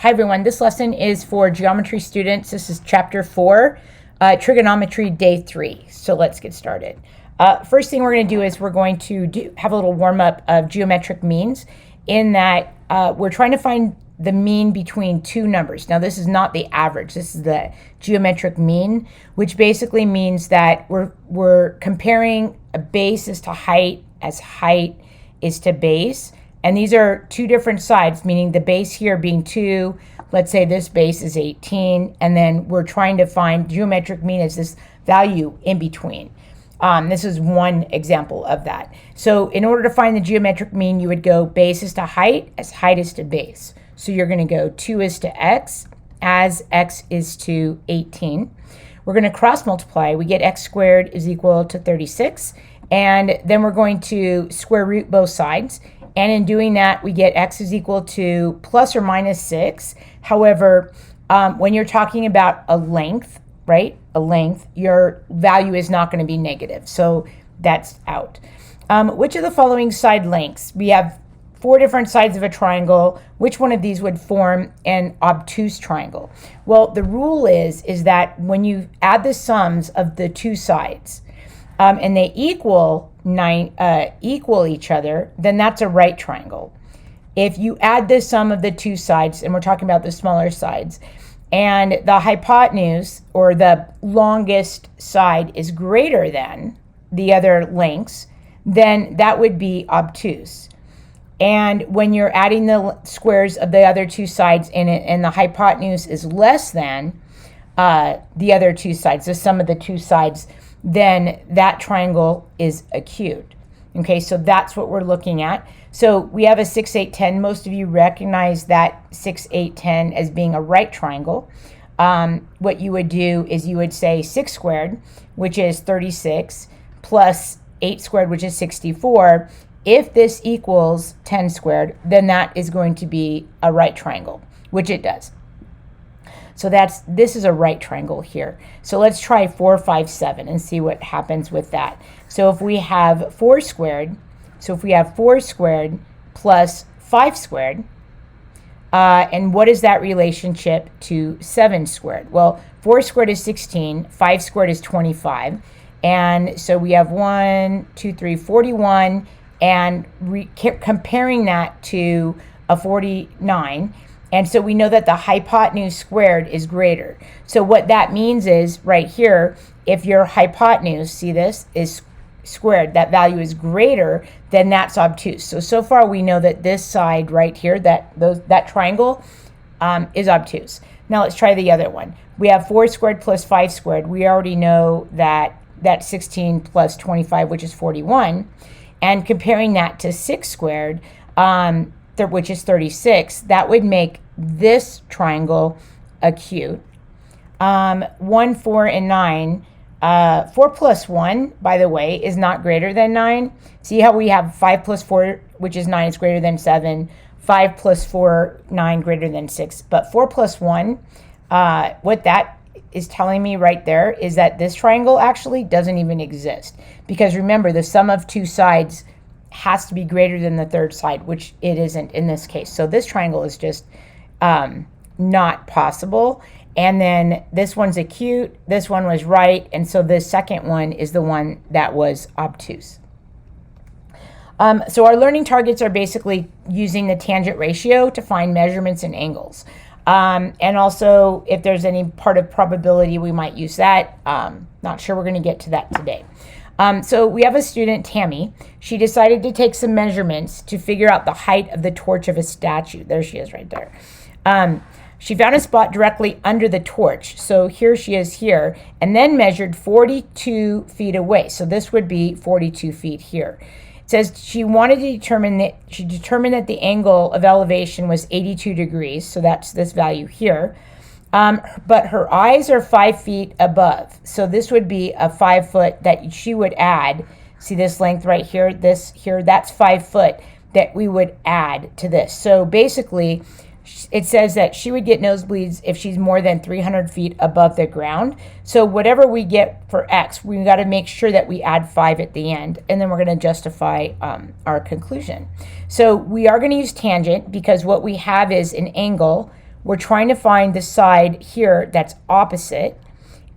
Hi everyone, this lesson is for geometry students. This is chapter 4, trigonometry day 3. So let's get started. First thing we're going to do is we're going to have a little warm up of geometric means, in that we're trying to find the mean between two numbers. Now this is not the average, this is the geometric mean, which basically means that we're comparing a base is to height as height is to base. And these are two different sides, meaning the base here being 2, let's say this base is 18, and then we're trying to find geometric mean as this value in between. This is one example of that. So in order to find the geometric mean, you would go base is to height as height is to base. So you're going to go 2 is to x as x is to 18. We're going to cross multiply. We get x squared is equal to 36. And then we're going to square root both sides. And in doing that, we get x is equal to plus or minus 6. However, when you're talking about a length, right, your value is not going to be negative. So that's out. Which of the following side lengths? We have 4 different sides of a triangle. Which one of these would form an obtuse triangle? Well, the rule is that when you add the sums of the two sides, and they equal each other, then that's a right triangle. If you add the sum of the two sides, and we're talking about the smaller sides, and the hypotenuse, or the longest side, is greater than the other lengths, then that would be obtuse. And when you're adding the squares of the other two sides and the hypotenuse is less than the other two sides, the sum of the two sides, then that triangle is acute. Okay, so that's what we're looking at. So we have a 6, 8, 10. Most of you recognize that 6, 8, 10 as being a right triangle. What you would do is you would say 6 squared, which is 36, plus 8 squared, which is 64. If this equals 10 squared, then that is going to be a right triangle, which it does. So this is a right triangle here. So let's try 4, 5, 7 and see what happens with that. So if we have 4 squared, plus 5 squared, and what is that relationship to 7 squared? Well, 4 squared is 16, 5 squared is 25. And so we have 1, 2, 3, 41, and comparing that to a 49. And so we know that the hypotenuse squared is greater. So what that means is right here, if your hypotenuse, see this, is squared, that value is greater, then that's obtuse. So far we know that this side right here, that triangle, is obtuse. Now let's try the other one. We have 4 squared plus 5 squared. We already know that that's 16 plus 25, which is 41. And comparing that to 6 squared, which is 36, that would make this triangle acute. 1, 4, and 9. 4 plus 1, by the way, is not greater than 9. See how we have 5 plus 4, which is 9, is greater than 7. 5 plus 4, 9, greater than 6. But 4 plus 1, what that is telling me right there is that this triangle actually doesn't even exist. Because remember, the sum of two sides has to be greater than the third side, which it isn't in this case. So this triangle is just not possible. And then this one's acute, this one was right, and so this second one is the one that was obtuse. So our learning targets are basically using the tangent ratio to find measurements and angles. And also, if there's any part of probability, we might use that. Not sure we're going to get to that today. So we have a student, Tammy. She decided to take some measurements to figure out the height of the torch of a statue. There she is right there. She found a spot directly under the torch. So here she is here, and then measured 42 feet away. So this would be 42 feet here. It says she wanted to determined that the angle of elevation was 82 degrees. So that's this value here. But her eyes are 5 feet above. So this would be a 5 foot that she would add. See this length right here, this here, that's 5 foot that we would add to this. So basically, it says that she would get nosebleeds if she's more than 300 feet above the ground. So whatever we get for X, we've got to make sure that we add 5 at the end, and then we're going to justify our conclusion. So we are going to use tangent because what we have is an angle we're trying to find the side here that's opposite,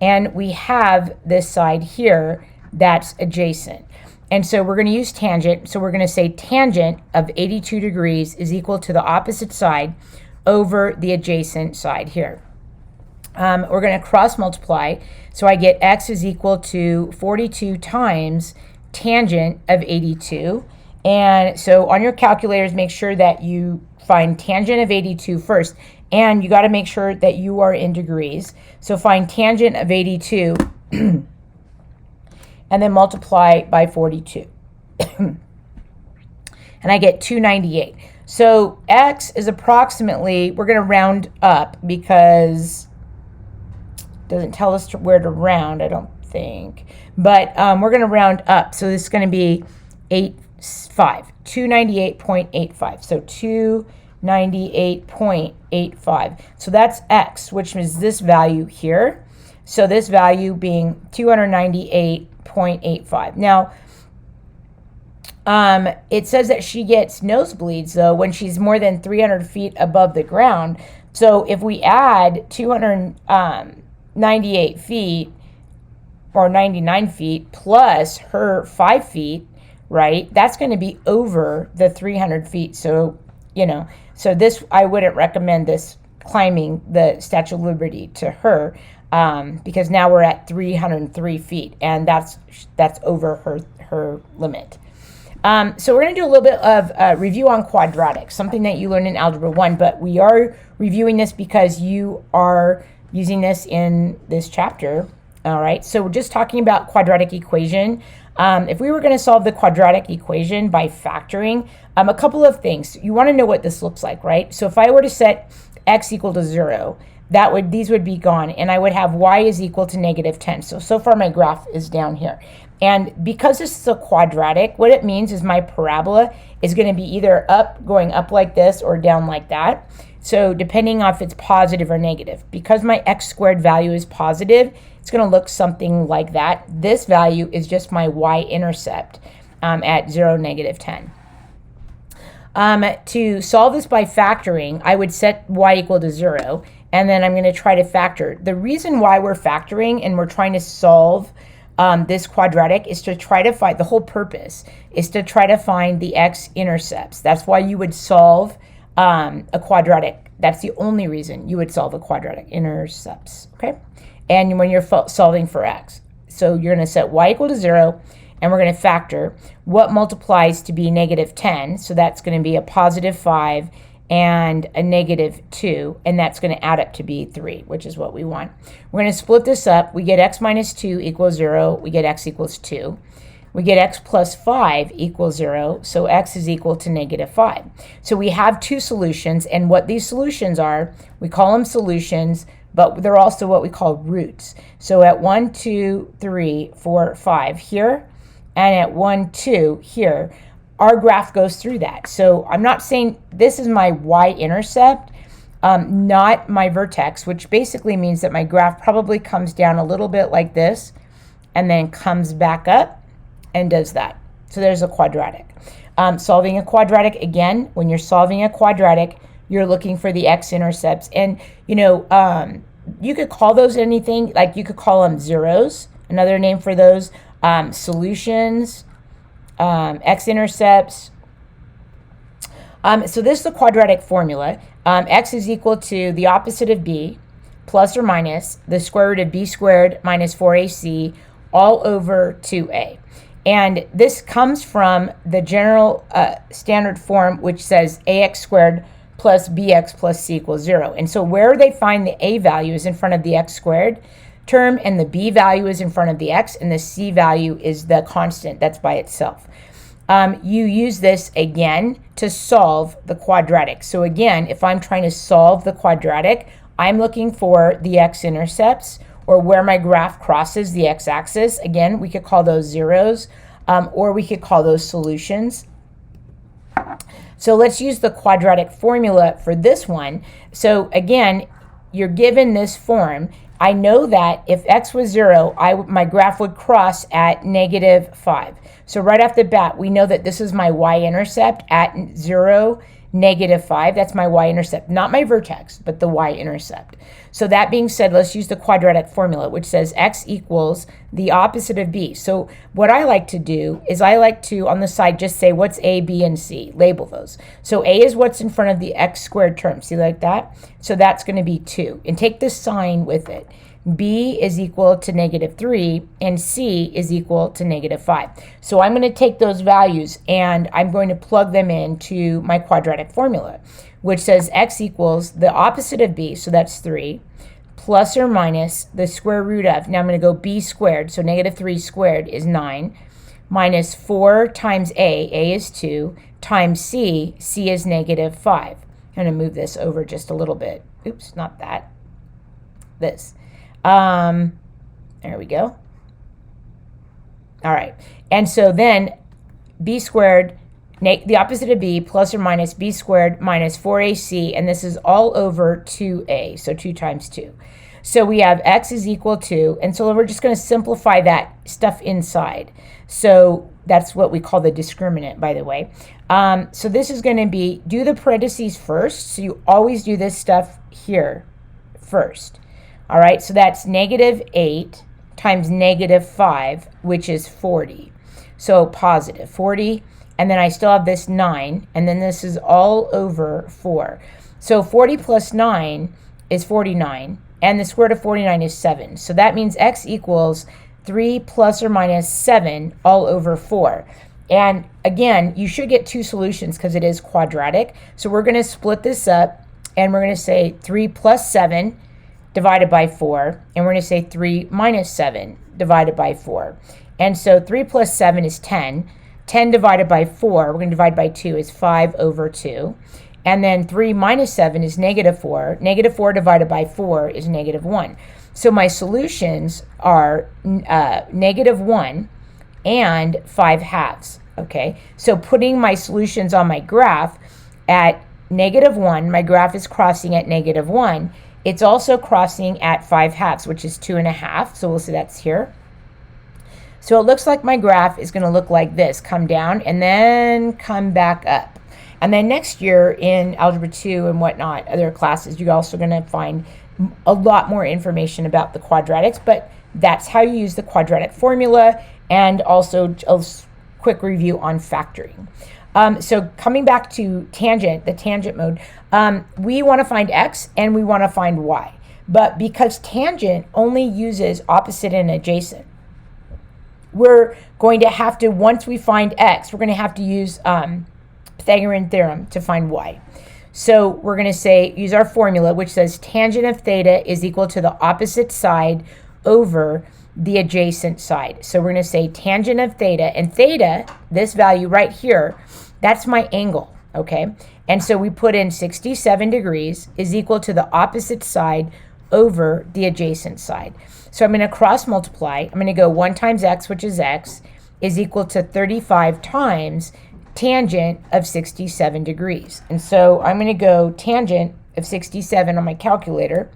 and we have this side here that's adjacent. And so we're going to use tangent. So we're going to say tangent of 82 degrees is equal to the opposite side over the adjacent side here. We're going to cross multiply. So I get x is equal to 42 times tangent of 82. And so on your calculators, make sure that you find tangent of 82 first. And you got to make sure that you are in degrees. So find tangent of 82 and then multiply by 42. And I get 298. So x is approximately, we're going to round up because it doesn't tell us where to round, I don't think. But we're going to round up. So this is going to be 298.85. So 298.85. So that's x, which is this value here. So this value being 298.85. Now, it says that she gets nosebleeds, though, when she's more than 300 feet above the ground. So if we add 298 feet or 99 feet plus her 5 feet, right, that's going to be over the 300 feet. So, so this, I wouldn't recommend this climbing the Statue of Liberty to her. Because now we're at 303 feet, and that's over her limit. So we're going to do a little bit of review on quadratics, something that you learned in Algebra 1, but we are reviewing this because you are using this in this chapter. All right, so we're just talking about quadratic equation. If we were going to solve the quadratic equation by factoring, a couple of things. You want to know what this looks like, right? So if I were to set x equal to 0, these would be gone, and I would have y is equal to negative 10. So far my graph is down here. And because this is a quadratic, what it means is my parabola is going to be either going up like this or down like that. So depending on if it's positive or negative. Because my x squared value is positive, it's going to look something like that. This value is just my y-intercept at 0, negative 10. To solve this by factoring, I would set y equal to 0, and then I'm going to try to factor. The reason why we're factoring and we're trying to solve this quadratic is to try to find, the whole purpose is to try to find the x-intercepts. That's why you would solve a quadratic. That's the only reason you would solve a quadratic, intercepts, okay? And when you're solving for x. So you're going to set y equal to 0, and we're going to factor what multiplies to be negative 10. So that's going to be a positive 5 and a negative 2, and that's going to add up to be 3, which is what we want. We're going to split this up. We get x minus 2 equals 0. We get x equals 2. We get x plus 5 equals 0, so x is equal to negative 5. So we have two solutions, and what these solutions are, we call them solutions, but they're also what we call roots. So at 1, 2, 3, 4, 5 here, and at 1, 2 here, our graph goes through that. So I'm not saying this is my y-intercept, not my vertex, which basically means that my graph probably comes down a little bit like this and then comes back up and does that. So there's a quadratic. Solving a quadratic, again, when you're solving a quadratic, you're looking for the x-intercepts. And, you could call those anything, like you could call them zeros, another name for those, solutions, x-intercepts. So this is the quadratic formula. X is equal to the opposite of b plus or minus the square root of b squared minus 4ac all over 2a. And this comes from the general standard form, which says ax squared plus bx plus c equals 0. And so where they find the a value is in front of the x squared term, and the b value is in front of the x, and the c value is the constant that's by itself. You use this again to solve the quadratic. So again, if I'm trying to solve the quadratic, I'm looking for the x-intercepts, or where my graph crosses the x-axis. Again, we could call those zeros, or we could call those solutions. So let's use the quadratic formula for this one. So again, you're given this form. I know that if x was 0, my graph would cross at negative 5. So right off the bat, we know that this is my y-intercept at 0, negative 5. That's my y-intercept, not my vertex, but the y-intercept. So that being said, let's use the quadratic formula, which says x equals the opposite of b. So what I like to do is I like to, on the side, just say what's a, b, and c. Label those. So a is what's in front of the x squared term. See, like that? So that's going to be 2. And take the sign with it. B is equal to negative 3, and C is equal to negative 5. So I'm going to take those values, and I'm going to plug them into my quadratic formula, which says x equals the opposite of b, so that's 3, plus or minus the square root of, now I'm going to go b squared, so negative 3 squared is 9, minus 4 times a is 2, times c is negative 5. I'm going to move this over just a little bit. Oops, not that. This. There we go. All right. And so then b squared, the opposite of b, plus or minus b squared minus 4ac, and this is all over 2a, so 2 times 2. So we have x is equal to, and so we're just going to simplify that stuff inside. So that's what we call the discriminant, by the way. So this is going to be, do the parentheses first. So you always do this stuff here first. All right, so that's negative 8 times negative 5, which is 40. So positive 40, and then I still have this 9, and then this is all over 4. So 40 plus 9 is 49, and the square root of 49 is 7. So that means x equals 3 plus or minus 7 all over 4. And again, you should get 2 solutions because it is quadratic. So we're going to split this up, and we're going to say 3 plus 7 divided by 4, and we're going to say 3 minus 7 divided by 4. And so 3 plus 7 is 10. 10 divided by 4, we're going to divide by 2, is 5 over 2. And then 3 minus 7 is negative 4. Negative 4 divided by 4 is negative 1. So my solutions are negative 1 and 5 halves. Okay, so putting my solutions on my graph at negative 1, my graph is crossing at negative 1. It's also crossing at 5 halves, which is 2.5. So we'll see that's here. So it looks like my graph is going to look like this, come down and then come back up. And then next year in Algebra 2 and whatnot, other classes, you're also going to find a lot more information about the quadratics, but that's how you use the quadratic formula, and also a quick review on factoring. So coming back to tangent, the tangent mode, we want to find x and we want to find y. But because tangent only uses opposite and adjacent, we're going to have to, once we find x, we're going to have to use Pythagorean theorem to find y. So we're going to say, use our formula, which says tangent of theta is equal to the opposite side over the adjacent side. So we're going to say tangent of theta, and theta, this value right here, that's my angle, okay? And so we put in 67 degrees is equal to the opposite side over the adjacent side. So I'm going to cross multiply. I'm going to go 1 times x, which is x, is equal to 35 times tangent of 67 degrees. And so I'm going to go tangent of 67 on my calculator.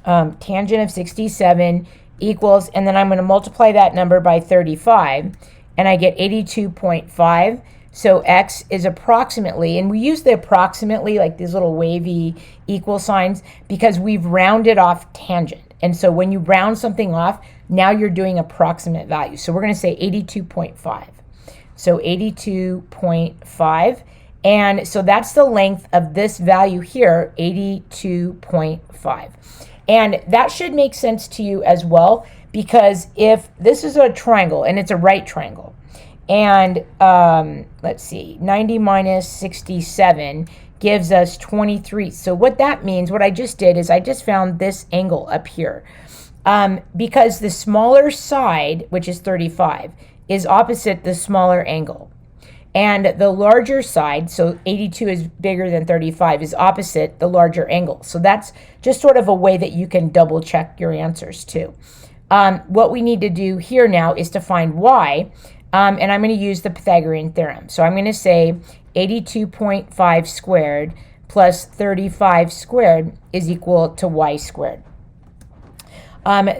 Tangent of 67 equals, and then I'm going to multiply that number by 35, and I get 82.5. So x is approximately, and we use the approximately, like these little wavy equal signs, because we've rounded off tangent. And so when you round something off, now you're doing approximate value. So we're going to say 82.5. So 82.5. And so that's the length of this value here, 82.5. And that should make sense to you as well, because if this is a triangle and it's a right triangle, and let's see, 90 minus 67 gives us 23. So what that means, what I just did is I just found this angle up here. Because the smaller side, which is 35, is opposite the smaller angle. And the larger side, so 82 is bigger than 35, is opposite the larger angle. So that's just sort of a way that you can double check your answers too. What we need to do here now is to find y, and I'm going to use the Pythagorean theorem. So I'm going to say 82.5 squared plus 35 squared is equal to y squared.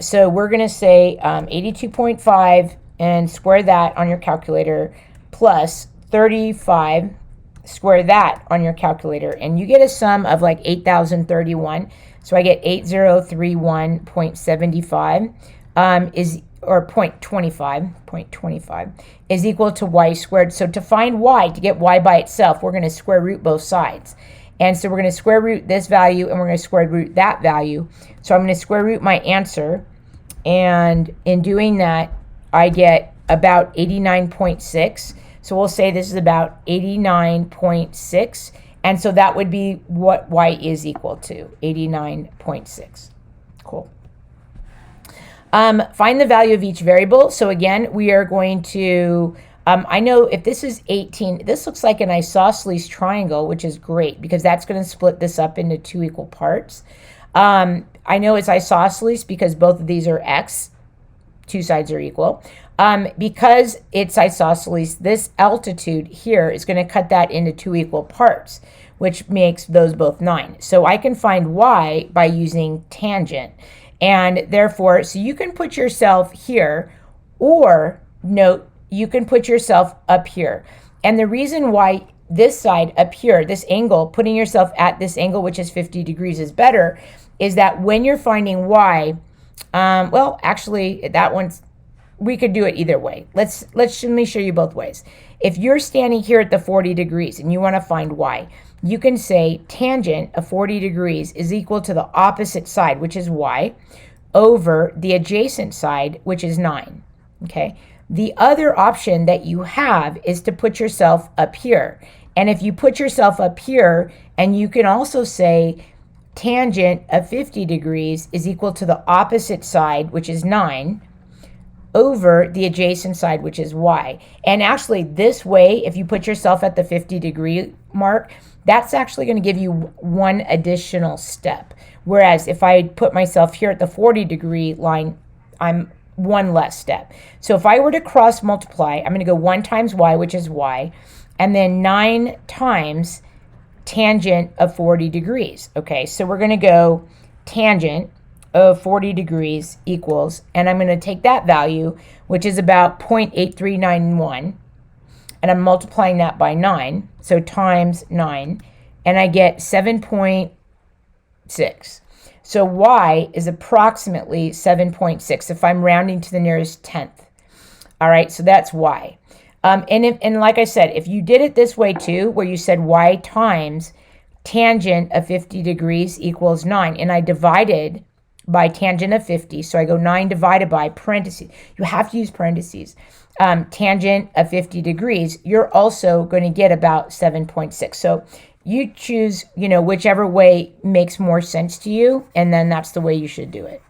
So we're going to say 82.5 and square that on your calculator plus 35 square that on your calculator, and you get a sum of like 8,031. So I get 8031.75 or 0.25 is equal to y squared. So to find y, to get y by itself, we're going to square root both sides. And so we're going to square root this value, and we're going to square root that value. So I'm going to square root my answer, and in doing that, I get about 89.6. So we'll say this is about 89.6. And so that would be what y is equal to, 89.6. Cool. Find the value of each variable. So again, we are going to, I know if this is 18, this looks like an isosceles triangle, which is great because that's going to split this up into 2 equal parts. I know it's isosceles because both of these are x. 2 sides are equal. Because it's isosceles, this altitude here is going to cut that into 2 equal parts, which makes those both 9. So I can find y by using tangent. And therefore, so you can put yourself here, or note, you can put yourself up here. And the reason why this side up here, this angle, putting yourself at this angle, which is 50 degrees, is better, is that when you're finding y, well, actually, that one's, we could do it either way. Let me show you both ways. If you're standing here at the 40 degrees and you want to find y, you can say tangent of 40 degrees is equal to the opposite side, which is y, over the adjacent side, which is 9. Okay. The other option that you have is to put yourself up here. And if you put yourself up here, and you can also say tangent of 50 degrees is equal to the opposite side, which is 9, over the adjacent side, which is y. And actually, this way, if you put yourself at the 50-degree mark, that's actually going to give you one additional step. Whereas if I put myself here at the 40-degree line, I'm one less step. So if I were to cross multiply, I'm going to go 1 times y, which is y, and then 9 times tangent of 40 degrees. Okay, so we're going to go tangent of 40 degrees equals, and I'm going to take that value, which is about 0.8391, and I'm multiplying that by 9, so times 9, and I get 7.6. So y is approximately 7.6 if I'm rounding to the nearest tenth. All right, so that's y. And like I said, if you did it this way too, where you said y times tangent of 50 degrees equals 9, and I divided by tangent of 50, so I go 9 divided by parentheses. You have to use parentheses. Tangent of 50 degrees, you're also going to get about 7.6. So you choose, whichever way makes more sense to you, and then that's the way you should do it.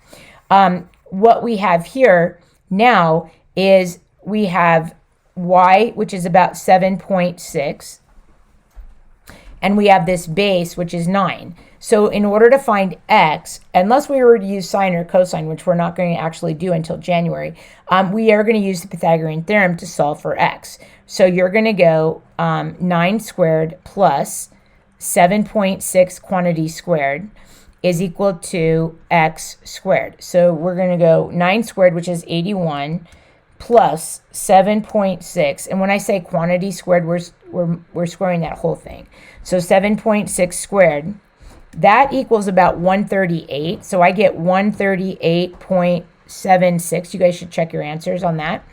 What we have here now is we have y, which is about 7.6, and we have this base, which is 9. So in order to find x, unless we were to use sine or cosine, which we're not going to actually do until January, we are going to use the Pythagorean theorem to solve for x. So you're going to go 9 squared plus 7.6 quantity squared is equal to x squared. So we're going to go 9 squared, which is 81, plus 7.6. And when I say quantity squared, we're squaring that whole thing. So 7.6 squared, that equals about 138. So I get 138.76. You guys should check your answers on that.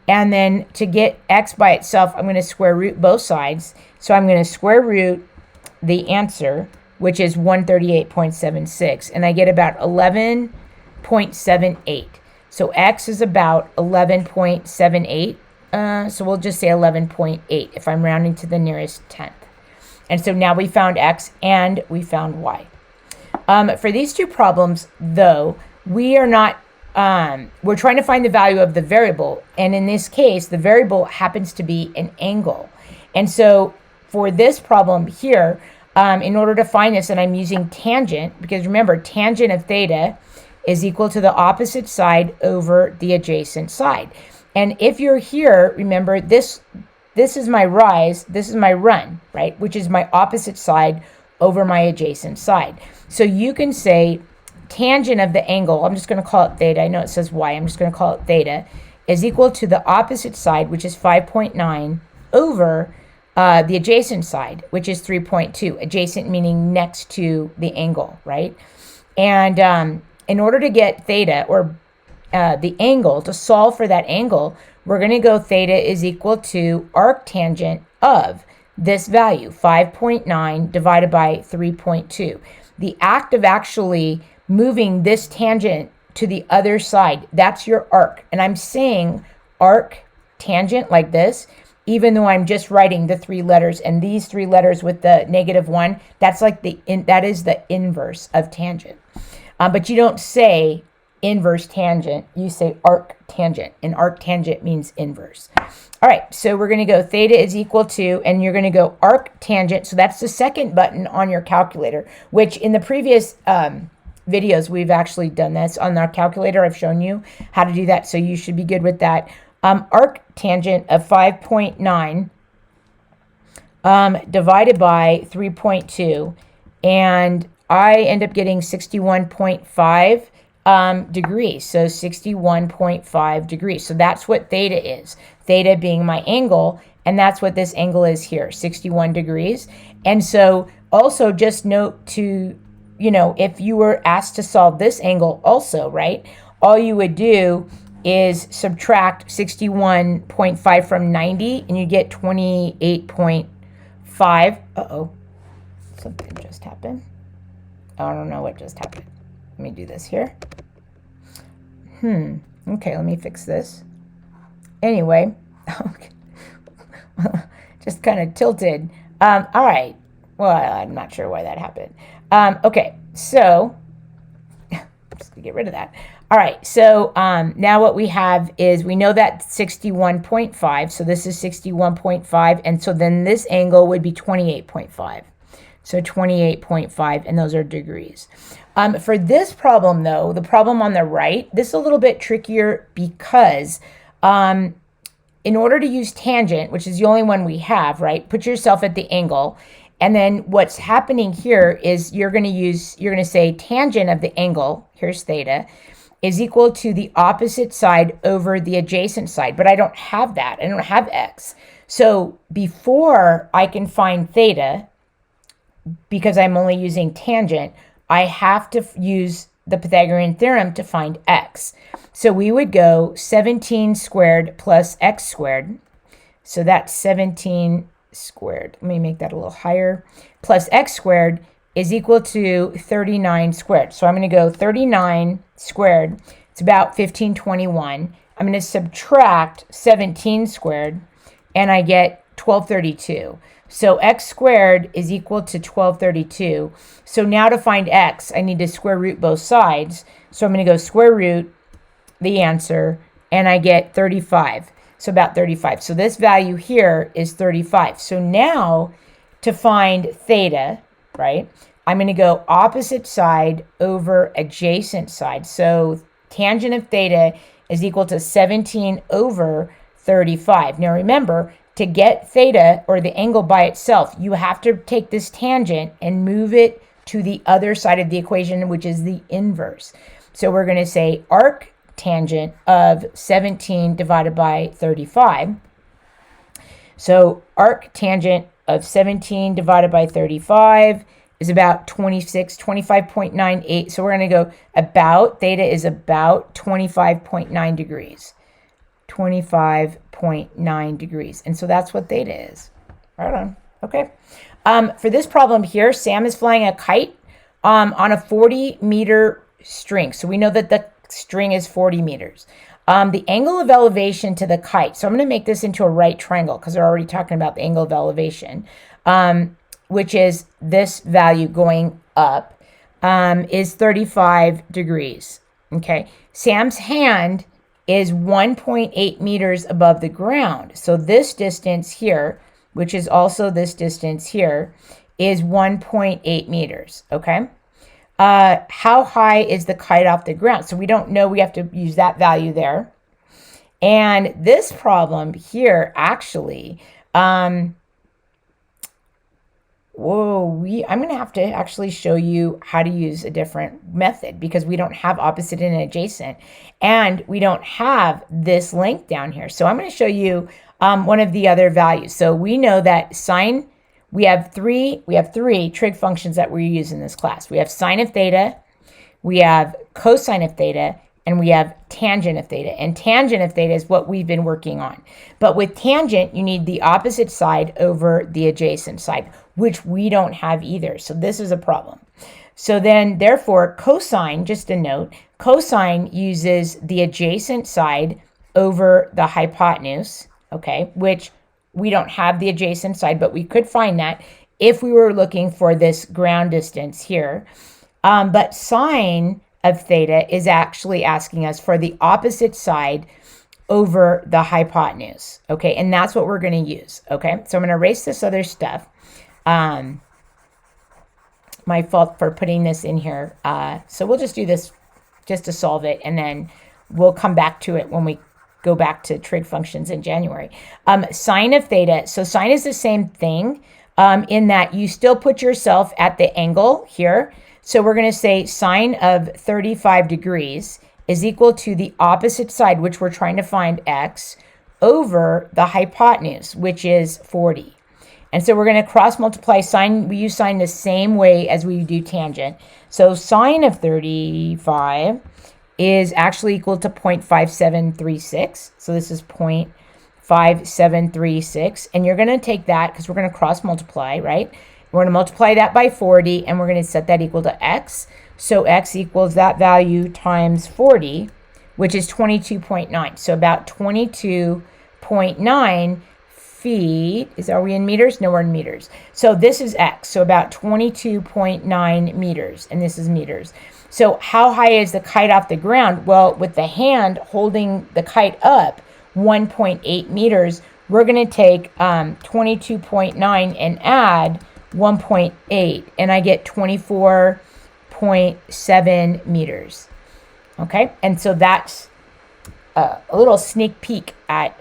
And then to get x by itself, I'm going to square root both sides. So I'm going to square root the answer, which is 138.76. And I get about 11.78. So x is about 11.78. So we'll just say 11.8 if I'm rounding to the nearest tenth. And so now we found x and we found y. For these two problems, though, we are not, we're trying to find the value of the variable. And in this case, the variable happens to be an angle. And so for this problem here, in order to find this, and I'm using tangent, because remember, tangent of theta is equal to the opposite side over the adjacent side. And if you're here, remember, this is my rise, this is my run, right? Which is my opposite side over my adjacent side. So you can say tangent of the angle, I'm just going to call it theta. I know it says y, I'm just going to call it theta, is equal to the opposite side, which is 5.9, over the adjacent side, which is 3.2. Adjacent meaning next to the angle, right? And in order to get theta, or the angle, to solve for that angle, we're going to go theta is equal to arctangent of this value, 5.9 divided by 3.2. The act of actually moving this tangent to the other side, that's your arc. And I'm saying arctangent like this, even though I'm just writing the 3 letters, and these 3 letters with the -1, that's like that is the inverse of tangent. But you don't say inverse tangent, you say arctangent, and arctangent means inverse. All right, so we're going to go theta is equal to, and you're going to go arctangent, so that's the second button on your calculator, which in the previous videos we've actually done this on our calculator. I've shown you how to do that, so you should be good with that. Arctangent of 5.9 divided by 3.2, and I end up getting 61.5 degrees. So 61.5 degrees. So that's what theta is. Theta being my angle, and that's what this angle is here, 61 degrees. And so also just note to, if you were asked to solve this angle also, right, all you would do is subtract 61.5 from 90, and you get 28.5. Uh-oh, something just happened. I don't know what just happened. Let me do this here. Okay, let me fix this. Anyway, just kind of tilted. All right. Well, I'm not sure why that happened. Okay, so just gonna get rid of that. All right, so now what we have is, we know that 61.5, so this is 61.5, and so then this angle would be 28.5. So 28.5, and those are degrees. For this problem, though, the problem on the right, this is a little bit trickier because in order to use tangent, which is the only one we have, right, put yourself at the angle. And then what's happening here is you're going to say tangent of the angle, here's theta, is equal to the opposite side over the adjacent side. But I don't have that. I don't have x. So before I can find theta, because I'm only using tangent, I have to use the Pythagorean theorem to find x. So we would go 17 squared plus x squared. So that's 17 squared. Let me make that a little higher. Plus x squared is equal to 39 squared. So I'm going to go 39 squared. It's about 1521. I'm going to subtract 17 squared, and I get 1232. So x squared is equal to 1232. So now to find x, I need to square root both sides. So I'm going to go square root the answer, and I get 35. So about 35. So this value here is 35. So now to find theta, right, I'm going to go opposite side over adjacent side. So tangent of theta is equal to 17 over 35. Now remember, to get theta, or the angle by itself, you have to take this tangent and move it to the other side of the equation, which is the inverse. So we're going to say arctangent of 17 divided by 35. So arctangent of 17 divided by 35 is about 25.98. So we're going to go about, theta is about 25.9 degrees. 25.9 degrees. And so that's what theta is. Right on. Okay. For this problem here, Sam is flying a kite on a 40-meter string. So we know that the string is 40 meters. The angle of elevation to the kite. So I'm going to make this into a right triangle because they're already talking about the angle of elevation, which is this value going up, is 35 degrees. Okay. Sam's hand is 1.8 meters above the ground. So this distance here, which is also this distance here, is 1.8 meters, okay? How high is the kite off the ground? So we don't know, we have to use that value there. And this problem here, actually, whoa, I'm going to have to actually show you how to use a different method because we don't have opposite and adjacent, and we don't have this length down here. So I'm going to show you one of the other values. So we know that sine, we have three trig functions that we use in this class. We have sine of theta, we have cosine of theta, and we have tangent of theta. And tangent of theta is what we've been working on. But with tangent, you need the opposite side over the adjacent side, which we don't have either. So this is a problem. So then, therefore, cosine, just a note, cosine uses the adjacent side over the hypotenuse, okay, which we don't have the adjacent side, but we could find that if we were looking for this ground distance here. But sine of theta is actually asking us for the opposite side over the hypotenuse, okay? And that's what we're going to use, okay? So I'm going to erase this other stuff. My fault for putting this in here. So we'll just do this just to solve it, and then we'll come back to it when we go back to trig functions in January. Sine of theta. So sine is the same thing in that you still put yourself at the angle here. So we're going to say sine of 35 degrees is equal to the opposite side, which we're trying to find x, over the hypotenuse, which is 40. And so we're going to cross multiply sine. We use sine the same way as we do tangent. So sine of 35 is actually equal to 0.5736. So this is 0.5736. And you're going to take that because we're going to cross multiply, right? We're going to multiply that by 40, and we're going to set that equal to x. So x equals that value times 40, which is 22.9. So about 22.9 feet. Are we in meters? No, we're in meters. So this is x. So about 22.9 meters, and this is meters. So how high is the kite off the ground? Well, with the hand holding the kite up 1.8 meters, we're going to take 22.9 and add 1.8, and I get 24.7 meters. Okay, and so that's a little sneak peek at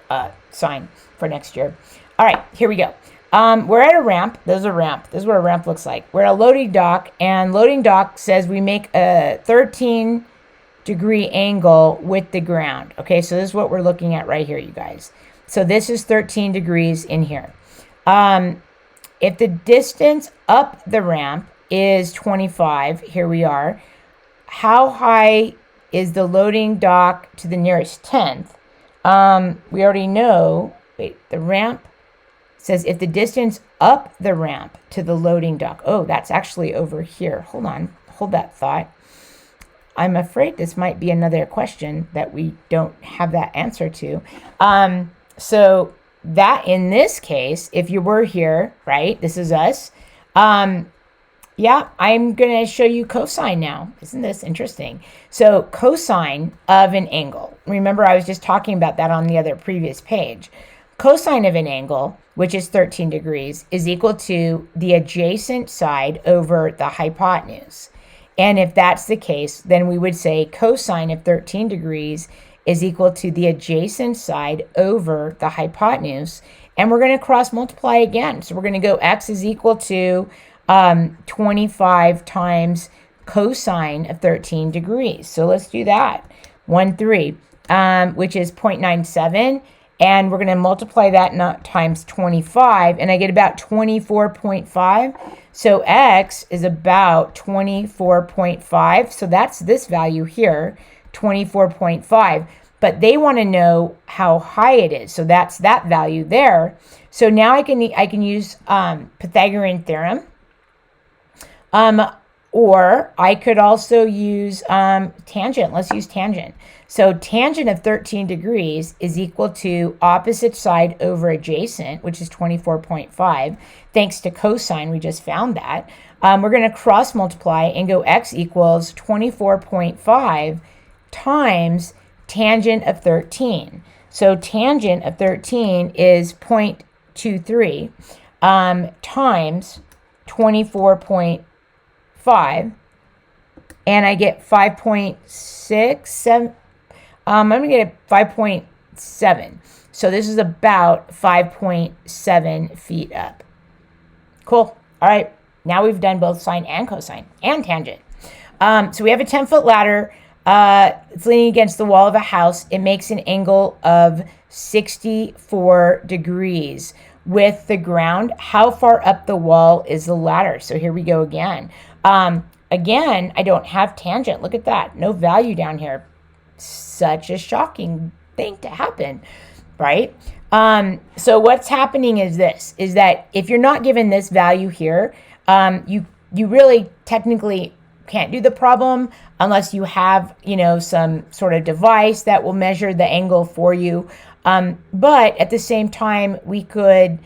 sine for next year. All right, here we go. We're at a ramp. There's a ramp. This is what a ramp looks like. We're at a loading dock, and loading dock says we make a 13-degree angle with the ground. Okay, so this is what we're looking at right here, you guys. So this is 13 degrees in here. If the distance up the ramp is 25, here we are, how high is the loading dock to the nearest tenth? We already know, the ramp says if the distance up the ramp to the loading dock, oh, that's actually over here. Hold on, hold that thought. I'm afraid this might be another question that we don't have that answer to. So that in this case, if you were here, right, this is us. Yeah, I'm going to show you cosine now. Isn't this interesting? So cosine of an angle. Remember, I was just talking about that on the other previous page. Cosine of an angle, which is 13 degrees, is equal to the adjacent side over the hypotenuse. And if that's the case, then we would say cosine of 13 degrees is equal to the adjacent side over the hypotenuse. And we're going to cross multiply again. So we're going to go x is equal to 25 times cosine of 13 degrees. So let's do that. 1, 3, which is 0.97. And we're going to multiply that times 25. And I get about 24.5. So x is about 24.5. So that's this value here, 24.5. But they want to know how high it is. So that's that value there. So now I can use Pythagorean theorem. Or I could also use tangent. Let's use tangent. So tangent of 13 degrees is equal to opposite side over adjacent, which is 24.5. Thanks to cosine, we just found that. We're going to cross multiply and go x equals 24.5 times tangent of 13. So tangent of 13 is 0.23 times 24.5, and I get 5.67. I'm going to get 5.7. So this is about 5.7 feet up. Cool. All right, now we've done both sine and cosine and tangent. So we have a 10-foot ladder. It's leaning against the wall of a house. It makes an angle of 64 degrees with the ground. How far up the wall is the ladder? So here we go again. Again, I don't have tangent. Look at that. No value down here. Such a shocking thing to happen, right? So what's happening is this, is that if you're not given this value here, you really technically can't do the problem unless you have, some sort of device that will measure the angle for you. But at the same time, we could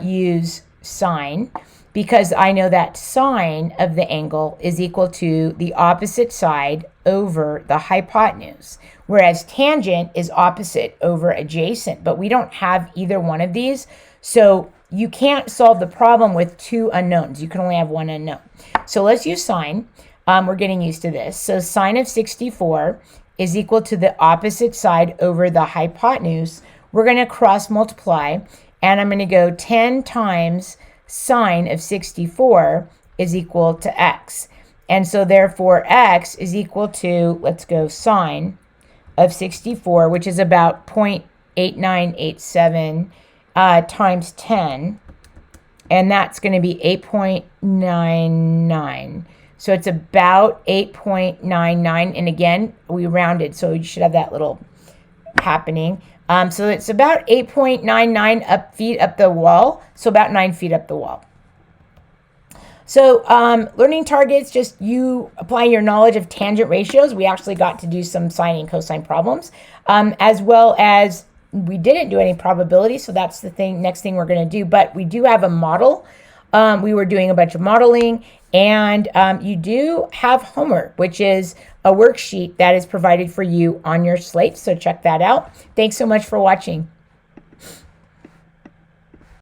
use sine, because I know that sine of the angle is equal to the opposite side over the hypotenuse, whereas tangent is opposite over adjacent, but we don't have either one of these. So you can't solve the problem with two unknowns. You can only have one unknown. So let's use sine. We're getting used to this. So sine of 64 is equal to the opposite side over the hypotenuse. We're going to cross multiply, and I'm going to go 10 times sine of 64 is equal to x. And so therefore x is equal to, let's go sine of 64, which is about 0.8987 times 10. And that's going to be 8.99. So it's about 8.99. And again, we rounded, so you should have that little happening. So it's about 8.99 feet up the wall, so about 9 feet up the wall. So learning targets, just you applying your knowledge of tangent ratios. We actually got to do some sine and cosine problems, as well as we didn't do any probability, so that's the next thing we're going to do. But we do have a model. We were doing a bunch of modeling, and you do have homework, which is a worksheet that is provided for you on your slate. So check that out. Thanks so much for watching.